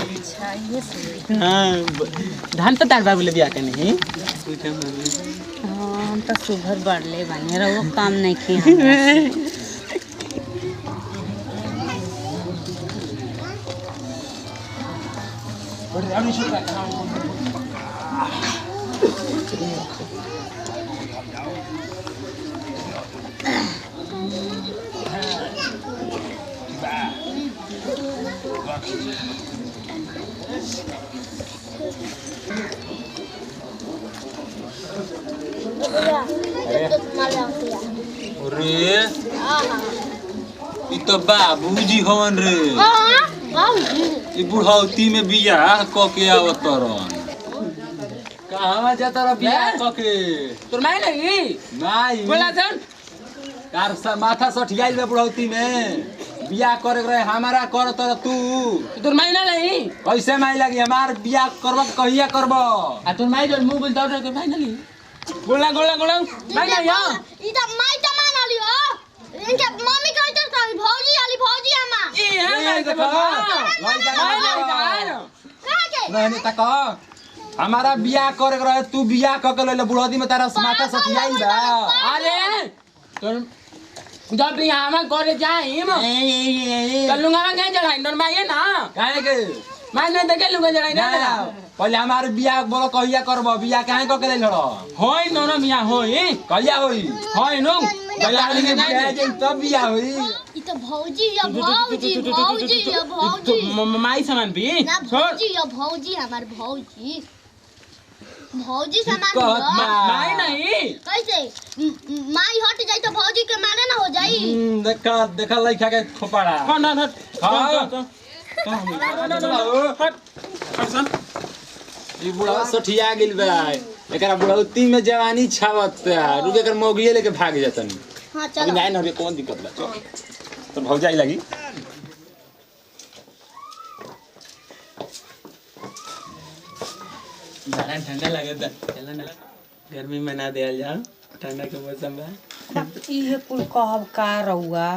अच्छा ये सही। हाँ धान तो तार बाबू ले बिया के नहीं हाँ हम तो सुबह बढ़ले बने रहो काम नहीं किया। अरे ई तो बाबूजी हवन रे ई बुढ़ौती में बियाह क के आवत रहन कहां जाता रे बियाह क के तोर माई नहीं नहीं बोला जन कार सा माथा सठियाइल बे बुढ़ौती में बियाह करे रहे हमारा कर तर तू तोर माई ना नहीं कैसे माई लगी हमार बियाह करब कहिया करब आ तोर माई जो मुंह बोलता है तोर माई ना नहीं गोला गोला गोला माई ना या ई त माई त मानली हो इनके मम्मी कहते त भौजी आली भौजी आमा ई है माई के बाबा माई नहीं का कहा के नहीं तक हमारा बियाह करे रहे तू बियाह क के ले बुढ़ौती में तारा माथा सठियाइल बा अरे तोर जब भी हम करे जाई कल्लूंगा में क्या जड़ाई तोर माई है ना काहे के माई नहीं देखे लुगा जड़ाई ना पहले हमारे बियाह बोलो कहिया करब बियाह काहे क के ले लड़ होई नोनो मिया होई कहिया होई होई नो बियाह के बियाह जे तब बियाह होई ई त भौजी या भौजी भौजी या भौजी माई सामान भी ना छोड़ भौजी या भौजी हमार भौजी भौजी सामान हो माई नहीं कैसे माई हट जाई तो भौजी के माने ना हो जाई देखा देखा लइका के खोपड़ा हां ना ना हाँ। ई बुढ़ा सठिया गेल बा एकरा बुढ़ौती में जवानी छावत रुके कर मोगिए लेके भाग जतन हां अभी चलो नहीं ना कौन दिक्कत बा चल तो भौजाई लगी बड़ा ठंडा लगता चलो ना गर्मी मना दिया जाओ ठंडा के मौसम में ये कुल कहब का रहुआ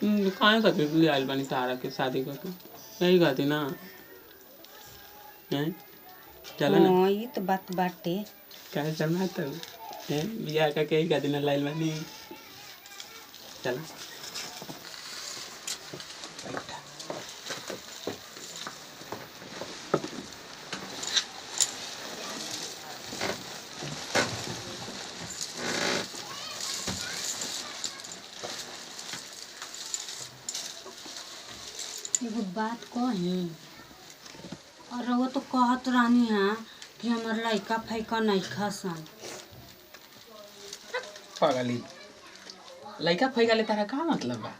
कहाँ करते तू आइल बानी तारा के शादी करके यही कहती ना हैं चलो ना हाँ ये तो बात बाटे। क्या चलना तो हैं बियाह का कही कहती ना लाइल बानी चलो एगो बात कही और वो तो कहत रहनी है कि हमार लइका फैका नहीं खसन। पागली लड़का फैका ले तारा का मतलब बा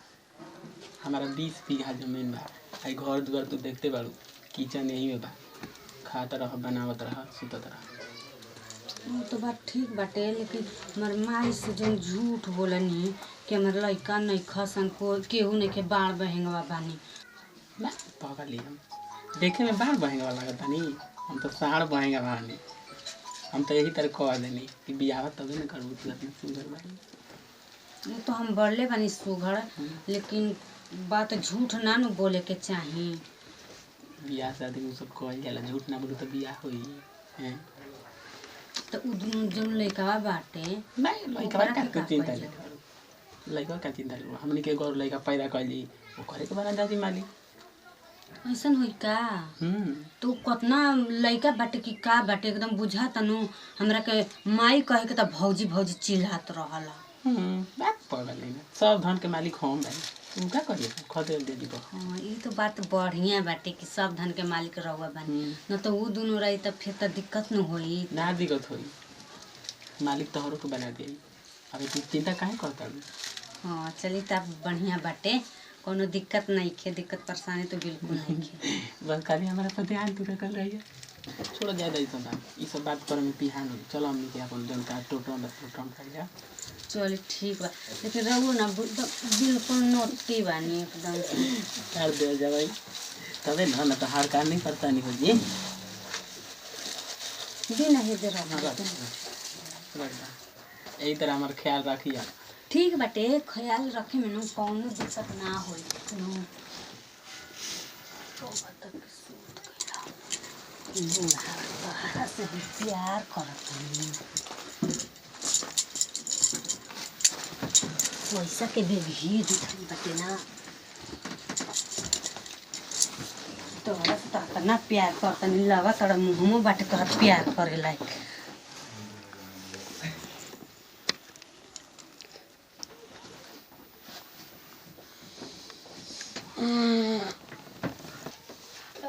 हमारा 20 बीघा जमीन बा आई घर दुआर तू देखते बाड़ू किचन यही में बा खात रह बनावत रह सुतत रह वो तो बात ठीक बाटे लेकिन हमार माई से जो झूठ बोलनी कि हमार लइका नहीं खसन को केहू नहीं के बाढ़ बहेंगवा बानी ना पागली हम देखे में बाढ़ बहेंगे वाला लगता नहीं हम तो साढ़ बहेंगे बानी हम तो यही तरह कह देनी कि बियाह तभी ना करूँ तू अपने सुंदर बाड़ी वो तो हम बढ़ले बानी सुघड़ लेकिन बात झूठ ना न बोले के चाही। बियाह शादी में सब कहल जाला झूठ ना बोलू तो बियाह होई हैं तो उ जो लइका बाटे नहीं लड़का का चिंता ले लड़का का चिंता ले हमने के गौर लड़का पैदा कैली वो करे के बना दादी मालिक ऐसन होई का तू कतना लइका बाटे कि का बाटे एकदम बुझा तनु हमरा के माई कहे के त भौजी भौजी चिल्लात रहला। बात पगल नहीं सब धन के मालिक हम भाई तू का करिए खदे दे दीबो। हां ई तो बात बढ़िया बाटे कि सब धन के मालिक रहुआ बानी न तो उ दोनों रही त फिर त दिक्कत न होई ना दिक्कत होई मालिक तोहरो को बना दे अबे तू चिंता काहे करता है। हां चली त बढ़िया बाटे कोनो दिक्कत नहीं खे दिक्कत परेशानी तो बिल्कुल नहीं खे बस खाली हमारा पर ध्यान तू रखल रही है छोड़ ज्यादा ई सब बात करे में पिहान हो चलो हमनी के अपन जन का टोटम कर जा चल ठीक बा लेकिन रहू ना बिल्कुल नोटी बानी एकदम कर दे जा भाई तबे ना ना तो हार का नहीं पड़ता नहीं हो जी दिन है दे रहा यही तरह हमार ख्याल रखिए ठीक बाटे ख्याल रखे में नु कौनो दिक्कत ना होई नु तोहरा से भी प्यार करत हनी। पैसा के बेघी दिखाई बाटे ना, तोहरा से तो अपना प्यार करत हनी, लगा तोरा मुँह में बाटे तोहरा प्यार करे लायक।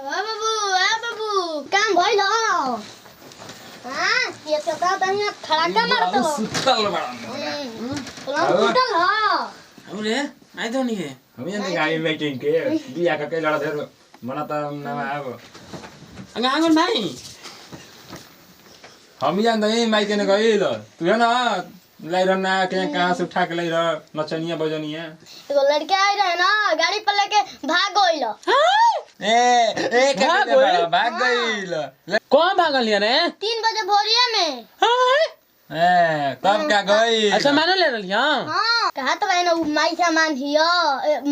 बाबू काम भइल हो? हां ये तो का तनी खड़ा का मारत हो? सुतल बड़ा पलंग टूटल हो? अरे आई तो नहीं है हम ये गाड़ी मीटिंग के बिया का के लड़ा धर मना त ना आबो आंगन भाई हम यहाँ नहीं माई के गइल तू है ना लाई रहना के कहां से उठा के लाई रह नचनिया बजनिया एगो लड़का आई रहे ना गाड़ी पर लेके भाग गइल। ए भाग गइल कौन भागल लिया रे? 3 बजे भोरिया में। ए तब का गइल अच्छा मानो ले रही हां हां कहा तो है ना उ माई सामान हियो,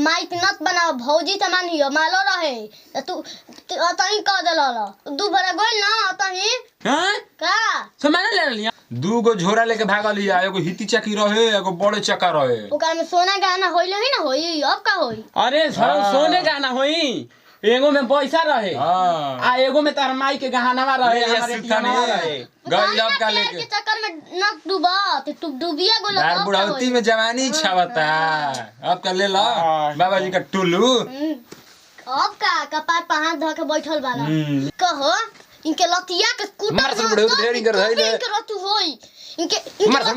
माई नत बनाओ भौजी सामान हियो मालो रहे त तू अतही कह देला दू बरे गइल ना अतही हां का सामान ले रही दू गो झोरा लेके भागल लिया एगो हिती चक्की रहे एगो बड़े चक्का रहे ओकर में सोना गहना होइल ही ना होई अब का होई? अरे सोने का ना होई एगो में पैसा रहे हां आ एगो में तार माई के गहनावा रहे हमारे टियावा रहे गइल अब का लेके के चक्कर में न डूबा ते तू डूबिया गोला यार बुढ़ौती में जवानी छावता अब का ले लो बाबा जी का टुल्लू अब का कपार पे हाथ धो के बैठल बाला कहो इनके लतिया के कुटा मार सब बुढ़ऊ ढेरी कर धइले इनके तू होई इनके मार सब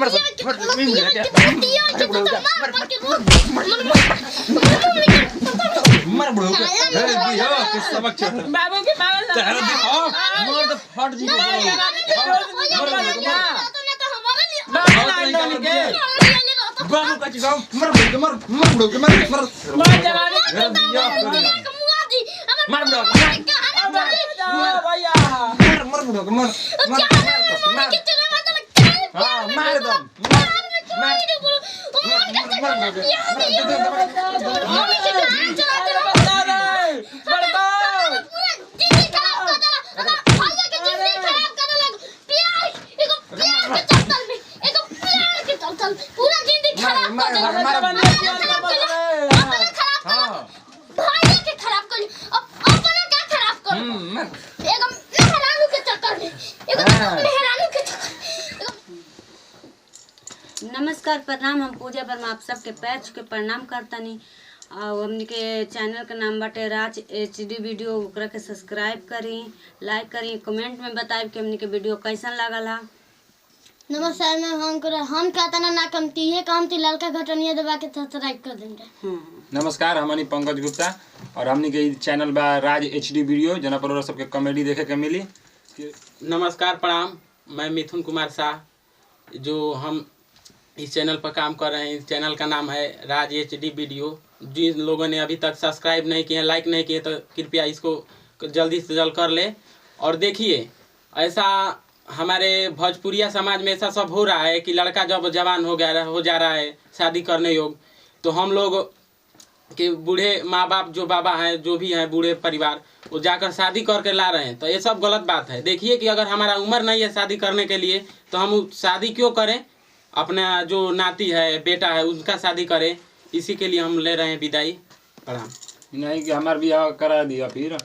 मार बुढ़ऊ के हे दियो के सबक चढ़ बाबू के मारल चढ़ दियो मोर तो फट जी बाबू का चिगाओ मार बुढ़ऊ के मार बुढ़ऊ के मार जवानी हे दियो मार बुढ़ऊ भैया मार बुढ़ऊ के मार हां मार दो नमस्कार प्रणाम। हम पूजा वर्मा आप सबके पैर छू के प्रणाम करतनी। और हमने के चैनल का नाम बाटे राज HD वीडियो, ओकरा के सब्सक्राइब करी, लाइक करी, कमेंट में बताइब कि हमने के वीडियो कैसन लागल हा। नमस्कार मैं हम कहता ना कमती है कामती ललका घटनिया दबा के सब्सक्राइब कर देंगे। नमस्कार हमनी पंकज गुप्ता और हमनी के चैनल बा राज HD वीडियो जना पर सबके कॉमेडी देखे के मिली। नमस्कार प्रणाम, मैं मिथुन कुमार शाह। जो हम इस चैनल पर काम कर रहे हैं, इस चैनल का नाम है राज HD वीडियो। जिन लोगों ने अभी तक सब्सक्राइब नहीं किए, लाइक नहीं किए, तो कृपया इसको जल्दी से जल्द कर ले। और देखिए ऐसा हमारे भोजपुरिया समाज में ऐसा सब हो रहा है कि लड़का जब जवान हो जा रहा है शादी करने योग्य, तो हम लोग के बूढ़े माँ बाप जो बाबा हैं जो भी हैं बूढ़े परिवार, वो जाकर शादी करके ला रहे हैं। तो ये सब गलत बात है। देखिए कि अगर हमारा उम्र नहीं है शादी करने के लिए तो हम शादी क्यों करें? अपना जो नाती है बेटा है उनका शादी करें। इसी के लिए हम ले रहे हैं विदाई। प्रणाम। नहीं कि हमार बियाह करा दिया फिर